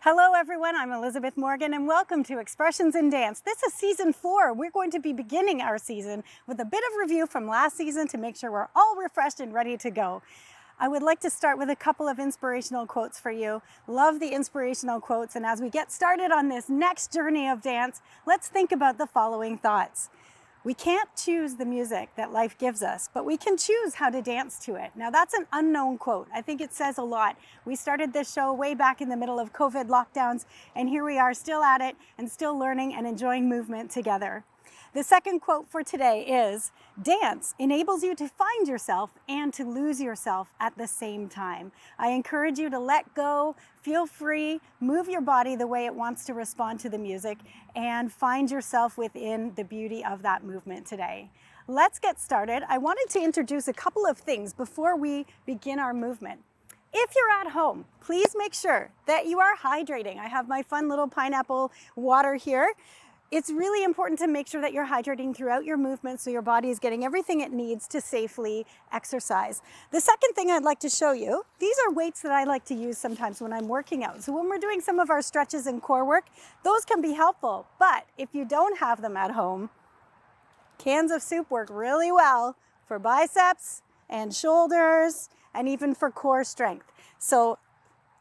Hello everyone, I'm Elizabeth Morgan and welcome to Expressions in Dance. This is season 4. We're going to be beginning our season with a bit of review from last season to make sure we're all refreshed and ready to go. I would like to start with a couple of inspirational quotes for you. Love the inspirational quotes, and as we get started on this next journey of dance, let's think about the following thoughts. We can't choose the music that life gives us, but we can choose how to dance to it. Now that's an unknown quote. I think it says a lot. We started this show way back in the middle of COVID lockdowns, and here we are still at it and still learning and enjoying movement together. The second quote for today is, dance enables you to find yourself and to lose yourself at the same time. I encourage you to let go, feel free, move your body the way it wants to respond to the music, and find yourself within the beauty of that movement today. Let's get started. I wanted to introduce a couple of things before we begin our movement. If you're at home, please make sure that you are hydrating. I have my fun little pineapple water here. It's really important to make sure that you're hydrating throughout your movement so your body is getting everything it needs to safely exercise. The second thing I'd like to show you, these are weights that I like to use sometimes when I'm working out. So when we're doing some of our stretches and core work, those can be helpful. But if you don't have them at home, cans of soup work really well for biceps and shoulders and even for core strength. So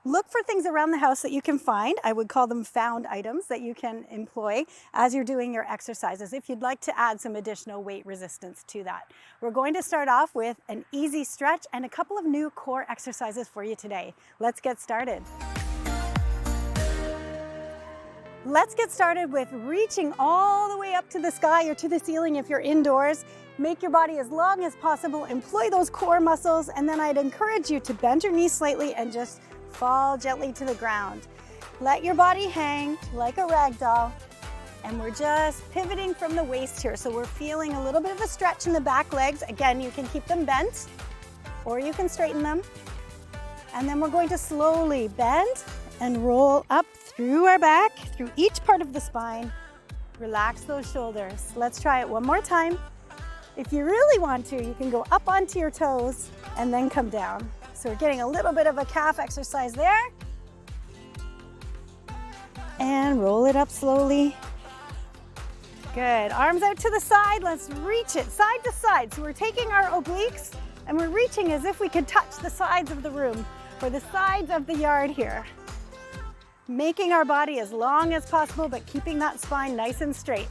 look for things around the house that you can find. I would call them found items that you can employ as you're doing your exercises if you'd like to add some additional weight resistance to that. We're going to start off with an easy stretch and a couple of new core exercises for you today. Let's get started. Let's get started with reaching all the way up to the sky or to the ceiling if you're indoors. Make your body as long as possible, employ those core muscles, and then I'd encourage you to bend your knees slightly and just fall gently to the ground. Let your body hang like a rag doll, and we're just pivoting from the waist here. So we're feeling a little bit of a stretch in the back legs. Again, you can keep them bent or you can straighten them. And then we're going to slowly bend and roll up through our back, through each part of the spine. Relax those shoulders. Let's try it one more time. If you really want to, you can go up onto your toes and then come down. So we're getting a little bit of a calf exercise there. And roll it up slowly. Good, arms out to the side. Let's reach it side to side. So we're taking our obliques and we're reaching as if we could touch the sides of the room or the sides of the yard here. Making our body as long as possible, but keeping that spine nice and straight.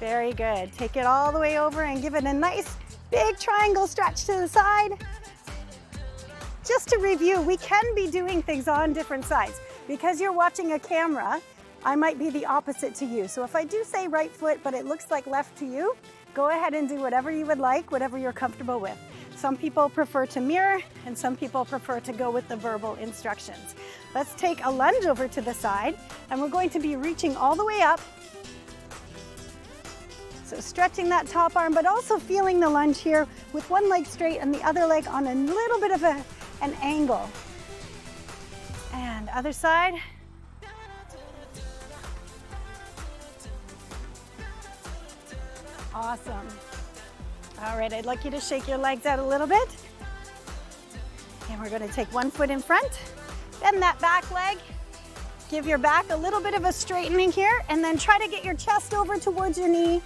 Very good. Take it all the way over and give it a nice big triangle stretch to the side. Just to review, we can be doing things on different sides. Because you're watching a camera, I might be the opposite to you. So if I do say right foot, but it looks like left to you, go ahead and do whatever you would like, whatever you're comfortable with. Some people prefer to mirror, and some people prefer to go with the verbal instructions. Let's take a lunge over to the side, and we're going to be reaching all the way up. So stretching that top arm, but also feeling the lunge here with one leg straight and the other leg on a little bit of an angle. And other side. Awesome. All right, I'd like you to shake your legs out a little bit. And we're going to take one foot in front, bend that back leg. Give your back a little bit of a straightening here, and then try to get your chest over towards your knee.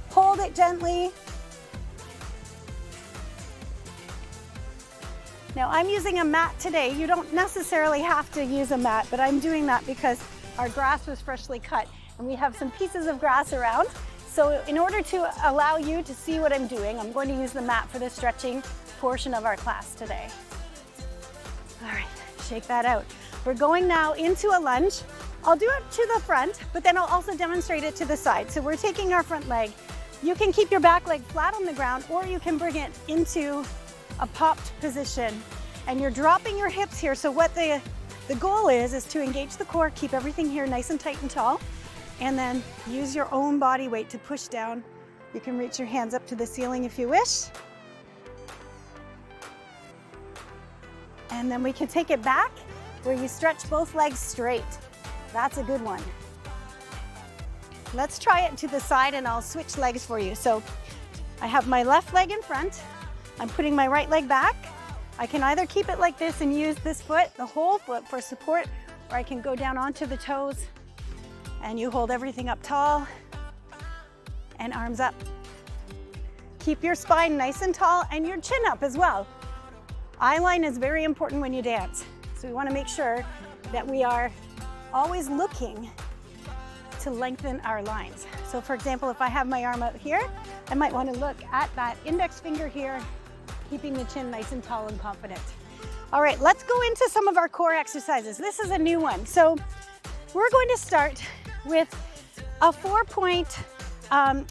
Hold it gently. Now I'm using a mat today. You don't necessarily have to use a mat, but I'm doing that because our grass was freshly cut and we have some pieces of grass around. So in order to allow you to see what I'm doing, I'm going to use the mat for the stretching portion of our class today. All right, shake that out. We're going now into a lunge. I'll do it to the front, but then I'll also demonstrate it to the side. So we're taking our front leg. You can keep your back leg flat on the ground, or you can bring it into a popped position. And you're dropping your hips here. So what the goal is to engage the core, keep everything here nice and tight and tall, and then use your own body weight to push down. You can reach your hands up to the ceiling if you wish. And then we can take it back where you stretch both legs straight. That's a good one. Let's try it to the side and I'll switch legs for you. So I have my left leg in front. I'm putting my right leg back. I can either keep it like this and use this foot, the whole foot, for support, or I can go down onto the toes and you hold everything up tall and arms up. Keep your spine nice and tall and your chin up as well. Eye line is very important when you dance. So we want to make sure that we are always looking to lengthen our lines. So for example, if I have my arm out here, I might want to look at that index finger here, keeping the chin nice and tall and confident. All right, let's go into some of our core exercises. This is a new one. So we're going to start with a 4-point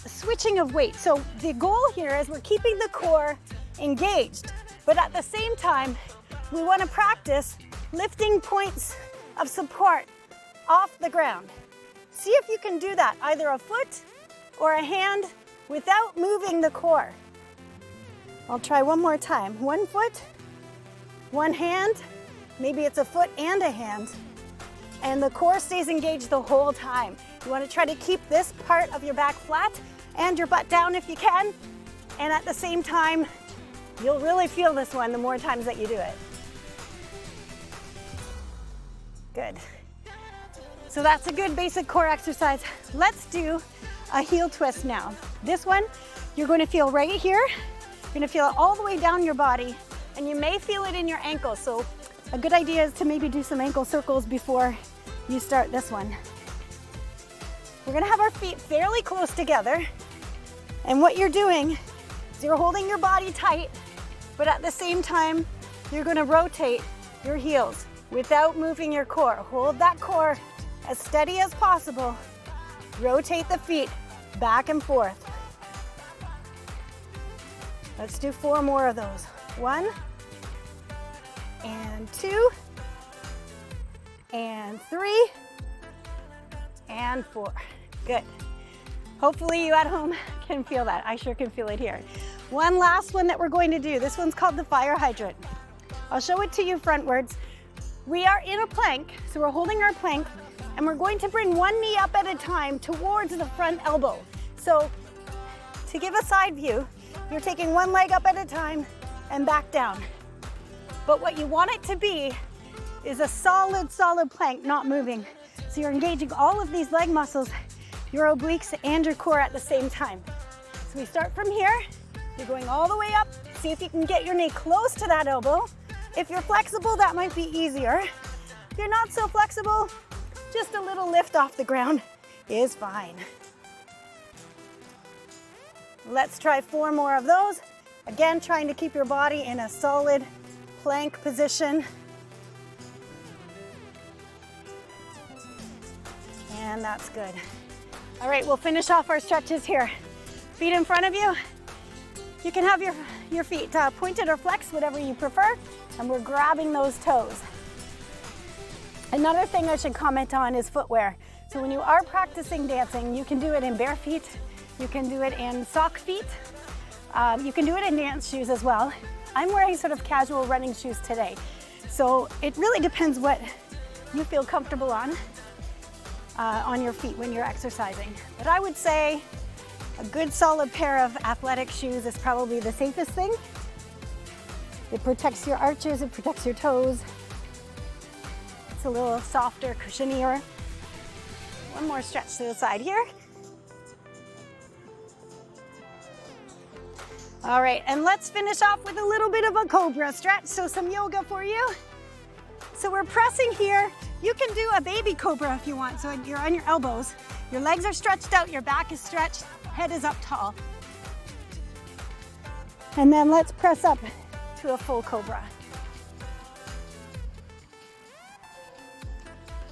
switching of weight. So the goal here is we're keeping the core engaged, but at the same time, we want to practice lifting points of support off the ground. See if you can do that, either a foot or a hand without moving the core. I'll try one more time. 1 foot, 1 hand, maybe it's a foot and a hand, and the core stays engaged the whole time. You want to try to keep this part of your back flat and your butt down if you can, and at the same time, you'll really feel this one the more times that you do it. Good. So that's a good basic core exercise. Let's do a heel twist now. This one, you're going to feel right here. You're going to feel it all the way down your body, and you may feel it in your ankles. So a good idea is to maybe do some ankle circles before you start this one. We're going to have our feet fairly close together, and what you're doing is you're holding your body tight, but at the same time, you're going to rotate your heels without moving your core. Hold that core as steady as possible. Rotate the feet back and forth. Let's do 4 more of those. 1, and 2, and 3, and 4. Good. Hopefully you at home can feel that. I sure can feel it here. One last one that we're going to do. This one's called the Fire Hydrant. I'll show it to you frontwards. We are in a plank, so we're holding our plank, and we're going to bring one knee up at a time towards the front elbow. So to give a side view, you're taking one leg up at a time and back down. But what you want it to be is a solid plank, not moving. So you're engaging all of these leg muscles, your obliques and your core at the same time. So we start from here, you're going all the way up. See if you can get your knee close to that elbow. If you're flexible, that might be easier. If you're not so flexible, just a little lift off the ground is fine. Let's try 4 more of those. Again, trying to keep your body in a solid plank position. And that's good. All right, we'll finish off our stretches here. Feet in front of you. You can have your feet pointed or flexed, whatever you prefer, and we're grabbing those toes. Another thing I should comment on is footwear. So when you are practicing dancing, you can do it in bare feet, you can do it in sock feet, you can do it in dance shoes as well. I'm wearing sort of casual running shoes today. So it really depends what you feel comfortable on your feet when you're exercising. But I would say a good solid pair of athletic shoes is probably the safest thing. It protects your arches, it protects your toes. It's a little softer, cushionier. One more stretch to the side here. All right, and let's finish off with a little bit of a cobra stretch, so some yoga for you. So we're pressing here. You can do a baby cobra if you want, so you're on your elbows. Your legs are stretched out, your back is stretched, head is up tall. And then let's press up to a full cobra.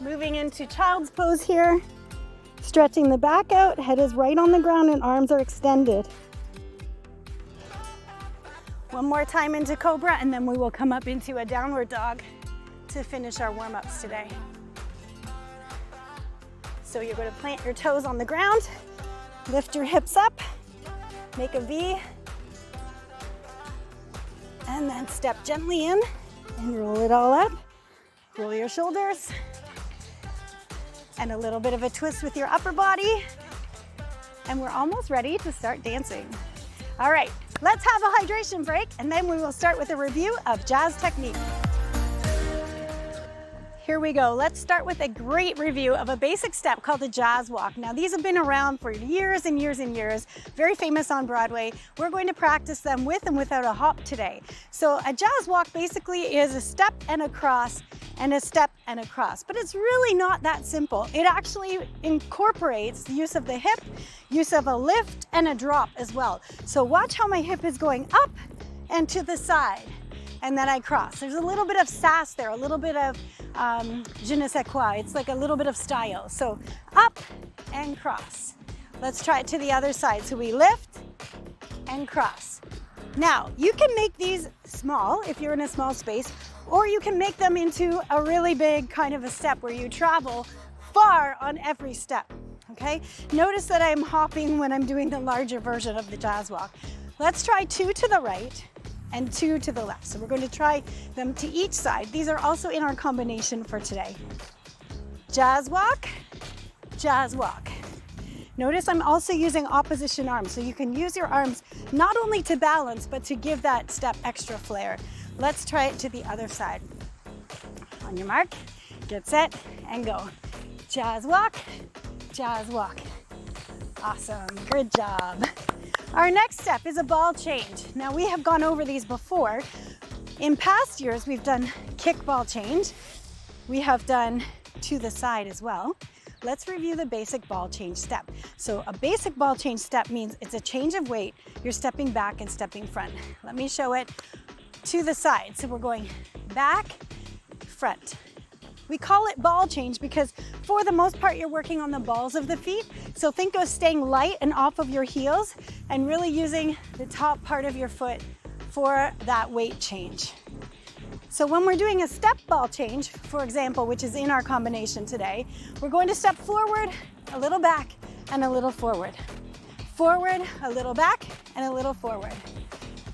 Moving into child's pose here. Stretching the back out, head is right on the ground and arms are extended. One more time into cobra, and then we will come up into a downward dog to finish our warm-ups today. So you're going to plant your toes on the ground, lift your hips up, make a V, and then step gently in and roll it all up. Roll your shoulders, and a little bit of a twist with your upper body, and we're almost ready to start dancing. All right, Let's have a hydration break, and then we will start with a review of jazz technique. Here we go. Let's start with a great review of a basic step called the jazz walk. Now, these have been around for years and years and years, very famous on Broadway. We're going to practice them with and without a hop today. So a jazz walk basically is a step and a cross and a step and a cross, but it's really not that simple. It actually incorporates the use of the hip, use of a lift and a drop as well. So watch how my hip is going up and to the side, and then I cross. There's a little bit of sass there, a little bit of je ne sais quoi. It's like a little bit of style. So up and cross. Let's try it to the other side. So we lift and cross. Now, you can make these small if you're in a small space, or you can make them into a really big kind of a step where you travel far on every step, okay? Notice that I'm hopping when I'm doing the larger version of the jazz walk. Let's try 2 to the right and 2 to the left. So we're going to try them to each side. These are also in our combination for today. Jazz walk, jazz walk. Notice I'm also using opposition arms, so you can use your arms not only to balance, but to give that step extra flair. Let's try it to the other side. On your mark, get set, and go. Jazz walk, jazz walk. Awesome, good job. Our next step is a ball change. Now, we have gone over these before. In past years, we've done kick ball change. We have done to the side as well. Let's review the basic ball change step. So a basic ball change step means it's a change of weight. You're stepping back and stepping front. Let me show it to the side. So we're going back, front. We call it ball change because for the most part, you're working on the balls of the feet. So think of staying light and off of your heels and really using the top part of your foot for that weight change. So when we're doing a step ball change, for example, which is in our combination today, we're going to step forward, a little back, and a little forward. Forward, a little back, and a little forward.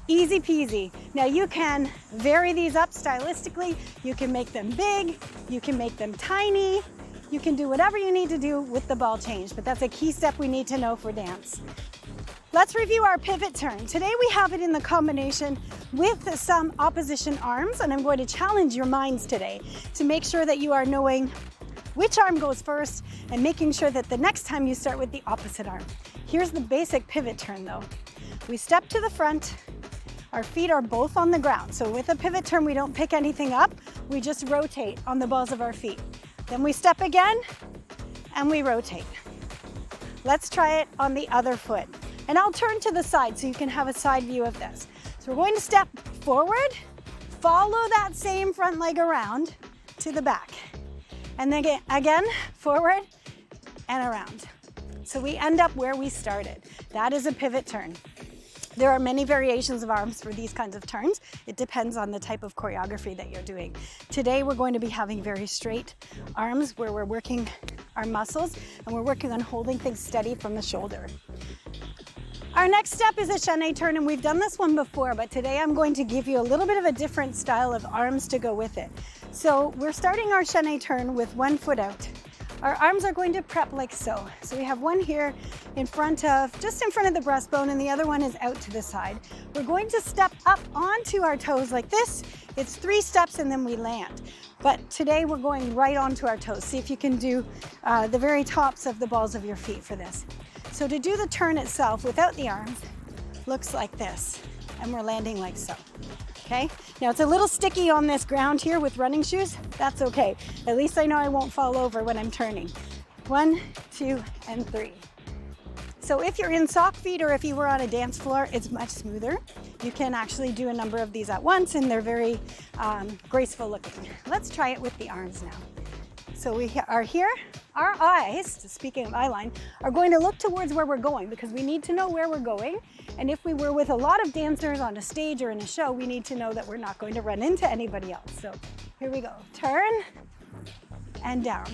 Easy peasy. Now you can vary these up stylistically. You can make them big, you can make them tiny, you can do whatever you need to do with the ball change, but that's a key step we need to know for dance. Let's review our pivot turn. Today we have it in the combination with some opposition arms, and I'm going to challenge your minds today to make sure that you are knowing which arm goes first and making sure that the next time you start with the opposite arm. Here's the basic pivot turn though. We step to the front, our feet are both on the ground. So with a pivot turn, we don't pick anything up, we just rotate on the balls of our feet. Then we step again and we rotate. Let's try it on the other foot. And I'll turn to the side so you can have a side view of this. So we're going to step forward, follow that same front leg around to the back. And then again, forward and around. So we end up where we started. That is a pivot turn. There are many variations of arms for these kinds of turns. It depends on the type of choreography that you're doing. Today we're going to be having very straight arms where we're working our muscles and we're working on holding things steady from the shoulder. Our next step is a Chennai Turn, and we've done this one before, but today I'm going to give you a little bit of a different style of arms to go with it. So we're starting our Chennai Turn with one foot out. Our arms are going to prep like so. So we have one here just in front of the breastbone, and the other one is out to the side. We're going to step up onto our toes like this. It's 3 steps and then we land. But today we're going right onto our toes. See if you can do the very tops of the balls of your feet for this. So to do the turn itself without the arms, looks like this, and we're landing like so, okay? Now it's a little sticky on this ground here with running shoes. That's okay. At least I know I won't fall over when I'm turning. 1, 2, and 3. So if you're in sock feet or if you were on a dance floor, it's much smoother. You can actually do a number of these at once, and they're very graceful looking. Let's try it with the arms now. So we are here. Our eyes, speaking of eye line, are going to look towards where we're going because we need to know where we're going. And if we were with a lot of dancers on a stage or in a show, we need to know that we're not going to run into anybody else. So here we go. Turn and down.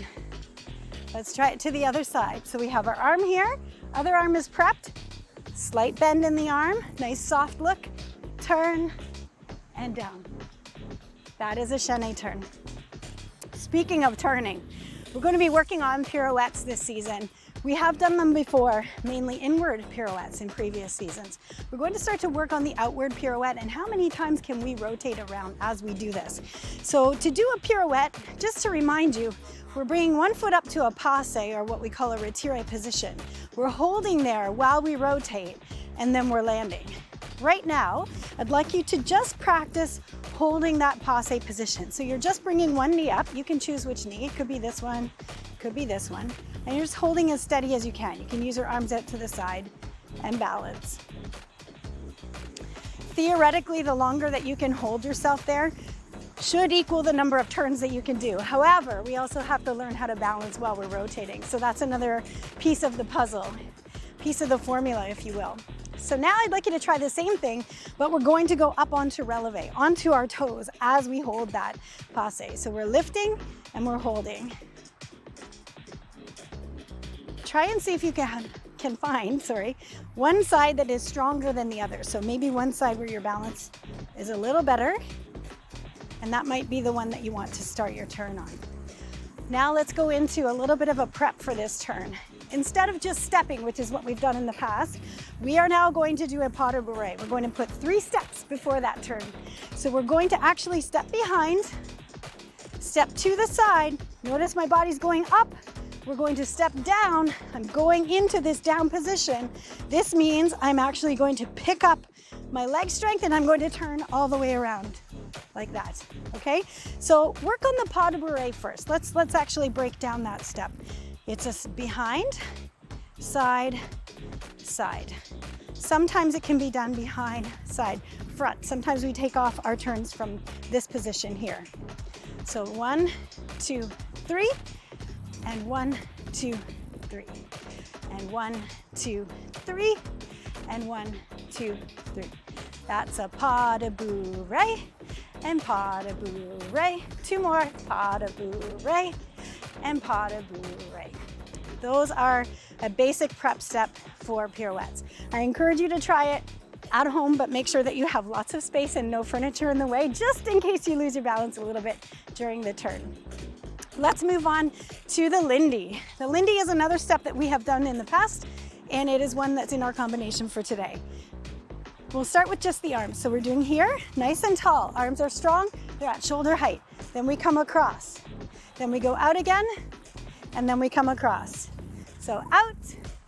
Let's try it to the other side. So we have our arm here. Other arm is prepped. Slight bend in the arm. Nice soft look. Turn and down. That is a Chennai Turn. Speaking of turning, We're going to be working on pirouettes this season. We have done them before, mainly inward pirouettes in previous seasons. We're going to start to work on the outward pirouette and how many times can we rotate around as we do this. So to do a pirouette, just to remind you, we're bringing one foot up to a passe, or what we call a retire position. We're holding there while we rotate, and then we're landing. Right now, I'd like you to just practice holding that passe position. So you're just bringing one knee up. You can choose which knee. It could be this one, could be this one. And you're just holding as steady as you can. You can use your arms out to the side and balance. Theoretically, the longer that you can hold yourself there should equal the number of turns that you can do. However, we also have to learn how to balance while we're rotating. So that's another piece of the puzzle, piece of the formula, if you will. So now I'd like you to try the same thing, but we're going to go up onto releve, onto our toes as we hold that passe. So we're lifting and we're holding. Try and see if you can find, one side that is stronger than the other. So maybe one side where your balance is a little better, and that might be the one that you want to start your turn on. Now let's go into a little bit of a prep for this turn. Instead of just stepping, which is what we've done in the past, we are now going to do a pas de bourrée. We're going to put 3 steps before that turn. So we're going to actually step behind, step to the side. Notice my body's going up. We're going to step down. I'm going into this down position. This means I'm actually going to pick up my leg strength and I'm going to turn all the way around like that, okay? So work on the pas de bourrée first. Let's actually break down that step. It's a behind, side, side. Sometimes it can be done behind, side, front. Sometimes we take off our turns from this position here. So 1, 2, 3, and 1, 2, 3, and 1, 2, 3, and 1, 2, 3. That's a pas de bourrée and pas de bourrée. 2 more, pas de bourrée and pas de bourrée. Those are a basic prep step for pirouettes. I encourage you to try it at home, but make sure that you have lots of space and no furniture in the way, just in case you lose your balance a little bit during the turn. Let's move on to the Lunge. The Lunge is another step that we have done in the past, and it is one that's in our combination for today. We'll start with just the arms. So we're doing here, nice and tall. Arms are strong, they're at shoulder height. Then we come across. Then we go out again, and then we come across. So out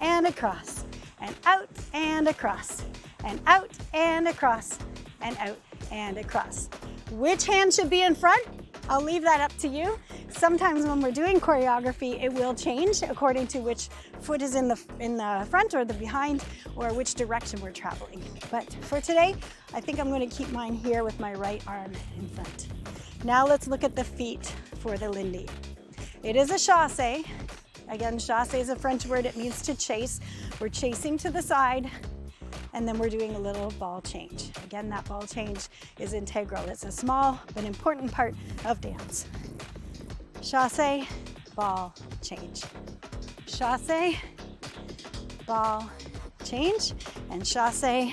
and across, and out and across, and out and across, and out and across. Which hand should be in front? I'll leave that up to you. Sometimes when we're doing choreography, it will change according to which foot is in the front or the behind, or which direction we're traveling. But for today, I think I'm going to keep mine here with my right arm in front. Now let's look at the feet for the Lunge. It is a chasse. Again, chasse is a French word. It means to chase. We're chasing to the side, and then we're doing a little ball change. Again, that ball change is integral. It's a small but important part of dance. Chasse, ball, change. Chasse, ball, change, and chasse,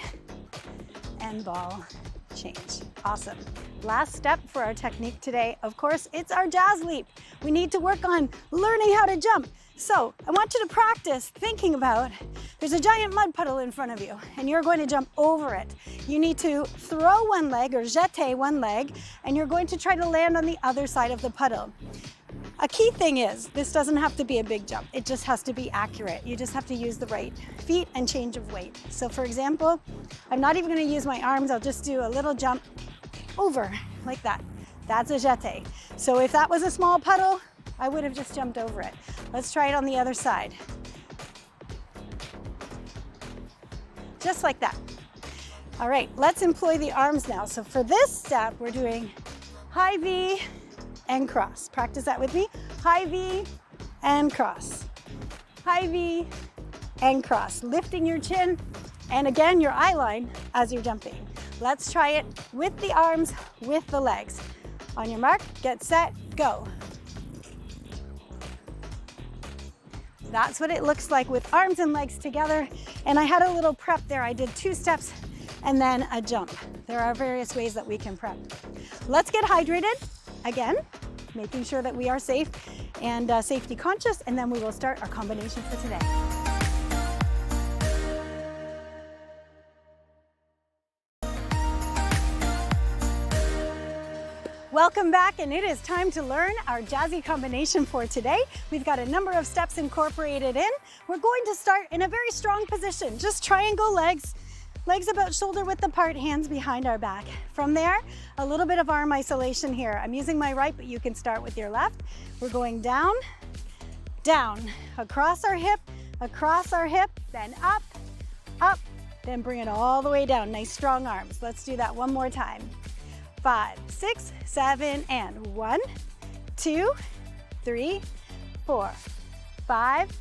and ball, change. Awesome. Last step for our technique today, of course, it's our jazz leap. We need to work on learning how to jump. So I want you to practice thinking about, there's a giant mud puddle in front of you and you're going to jump over it. You need to throw one leg or jeter one leg, and you're going to try to land on the other side of the puddle. A key thing is, this doesn't have to be a big jump. It just has to be accurate. You just have to use the right feet and change of weight. So for example, I'm not even going to use my arms. I'll just do a little jump over like that. That's a jeté. So if that was a small puddle, I would have just jumped over it. Let's try it on the other side. Just like that. All right, let's employ the arms now. So for this step, we're doing high V and cross. Practice that with me. High V and cross. High V and cross. Lifting your chin and again your eye line as you're jumping. Let's try it with the arms, with the legs. On your mark, get set, go. That's what it looks like with arms and legs together. And I had a little prep there. I did 2 steps and then a jump. There are various ways that we can prep. Let's get hydrated again, making sure that we are safe. and safety conscious, and then we will start our combination for today. Welcome back, and it is time to learn our jazzy combination for today. We've got a number of steps incorporated in. We're going to start in a very strong position, just triangle legs, legs about shoulder width apart, hands behind our back. From there, a little bit of arm isolation here. I'm using my right, but you can start with your left. We're going down, down, across our hip, then up, up, then bring it all the way down. Nice strong arms. Let's do that one more time. 5, 6, 7, and 1, 2, 3, 4, 5,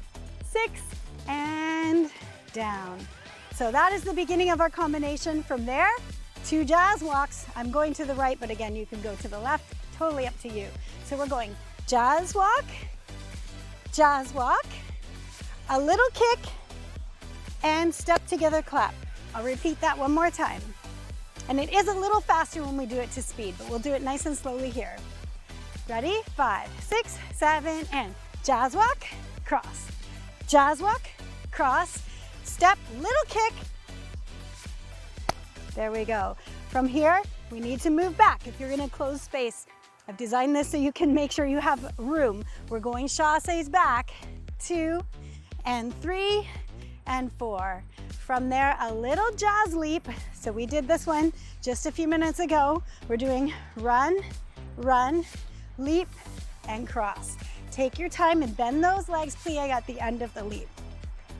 6, and down. So that is the beginning of our combination. From there, 2 jazz walks. I'm going to the right, but again, you can go to the left, totally up to you. So we're going jazz walk, a little kick, and step together clap. I'll repeat that one more time. And it is a little faster when we do it to speed, but we'll do it nice and slowly here. Ready? 5, 6, 7, and jazz walk, cross. Jazz walk, cross, step, little kick. There we go. From here, we need to move back. If you're in a closed space, I've designed this so you can make sure you have room. We're going chassés back, 2, and 3, and 4. From there, a little jazz leap. So we did this one just a few minutes ago. We're doing run, run, leap, and cross. Take your time and bend those legs, plie at the end of the leap.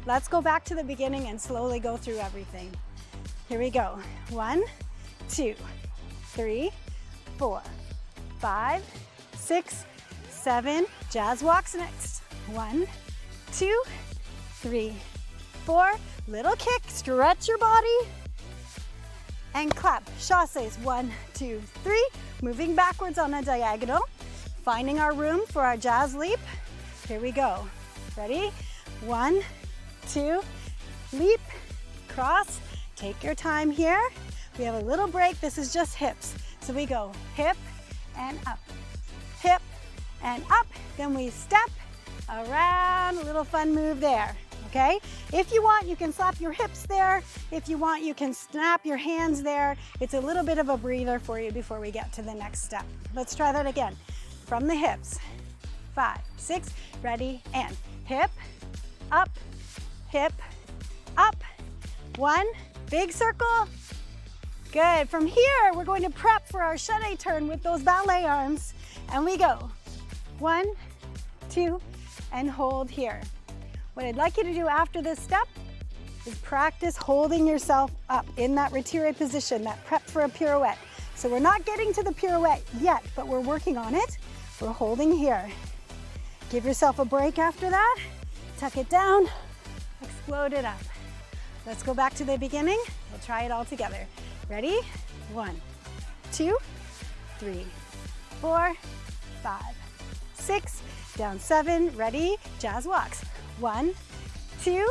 Let's go back to the beginning and slowly go through everything. Here we go. 1, 2, 3, 4, 5, 6, 7. Jazz walks next. 1, 2, 3, 4. Little kick, stretch your body, and clap. Chassés, 1, 2, 3. Moving backwards on a diagonal, finding our room for our jazz leap. Here we go. Ready? 1, 2, leap, cross. Take your time here. We have a little break. This is just hips. So we go hip and up, hip and up. Then we step around, a little fun move there. Okay? If you want, you can slap your hips there. If you want, you can snap your hands there. It's a little bit of a breather for you before we get to the next step. Let's try that again. From the hips. 5, 6, ready, and hip, up, 1, big circle. Good. From here, we're going to prep for our Chennai Turn with those ballet arms. And we go 1, 2, and hold here. What I'd like you to do after this step is practice holding yourself up in that retiré position, that prep for a pirouette. So we're not getting to the pirouette yet, but we're working on it. We're holding here. Give yourself a break after that. Tuck it down, explode it up. Let's go back to the beginning. We'll try it all together. Ready? 1, 2, 3, 4, 5, 6, down 7, ready, jazz walks. 1, 2,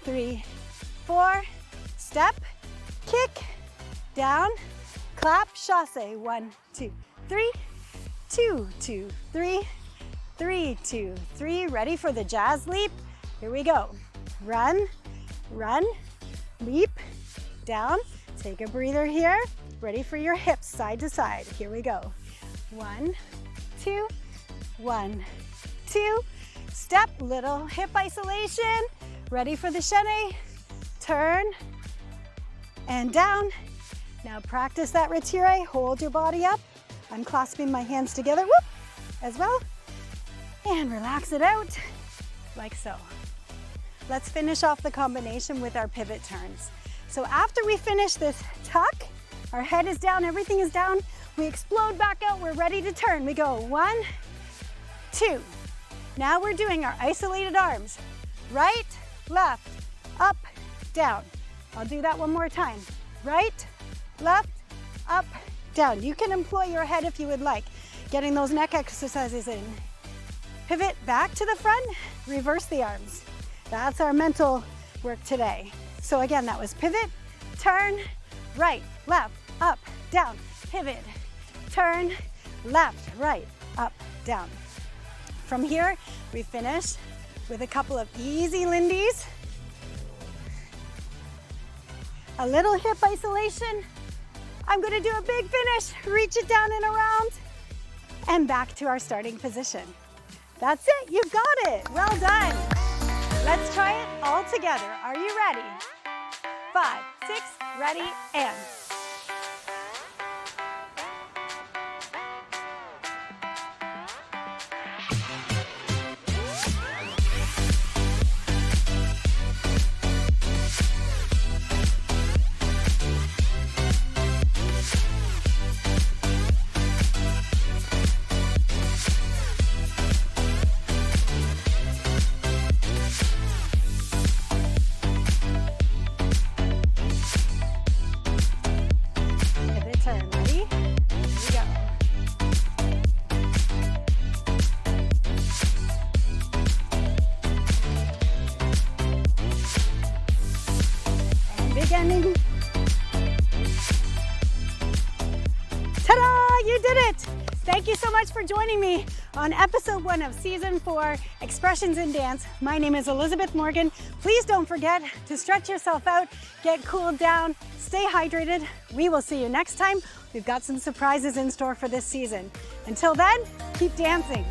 3, 4, step, kick, down, clap, chassé. 1, 2, 3, 2, 2, 3, 3, 2, 3. Ready for the jazz leap? Here we go. Run, run, leap, down. Take a breather here. Ready for your hips side to side. Here we go. 1, 2, 1, 2. Step, little hip isolation. Ready for the Chennai Turn and down. Now practice that retiré. Hold your body up. I'm clasping my hands together, whoop, as well. And relax it out, like so. Let's finish off the combination with our pivot turns. So after we finish this tuck, our head is down, everything is down, we explode back out, we're ready to turn. We go 1, 2. Now we're doing our isolated arms. Right, left, up, down. I'll do that one more time. Right, left, up, down. You can employ your head if you would like, getting those neck exercises in. Pivot back to the front, reverse the arms. That's our mental work today. So again, that was pivot, turn, right, left, up, down, pivot, turn, left, right, up, down. From here, we finish with a couple of easy lindies, a little hip isolation. I'm gonna do a big finish, reach it down and around, and back to our starting position. That's it, you got it, well done. Let's try it all together. Are you ready? 5, 6, ready, and. Ta-da! You did it! Thank you so much for joining me on episode 1 of season 4, Expressions in Dance. My name is Elizabeth Morgan. Please don't forget to stretch yourself out, get cooled down, stay hydrated. We will see you next time. We've got some surprises in store for this season. Until then, keep dancing.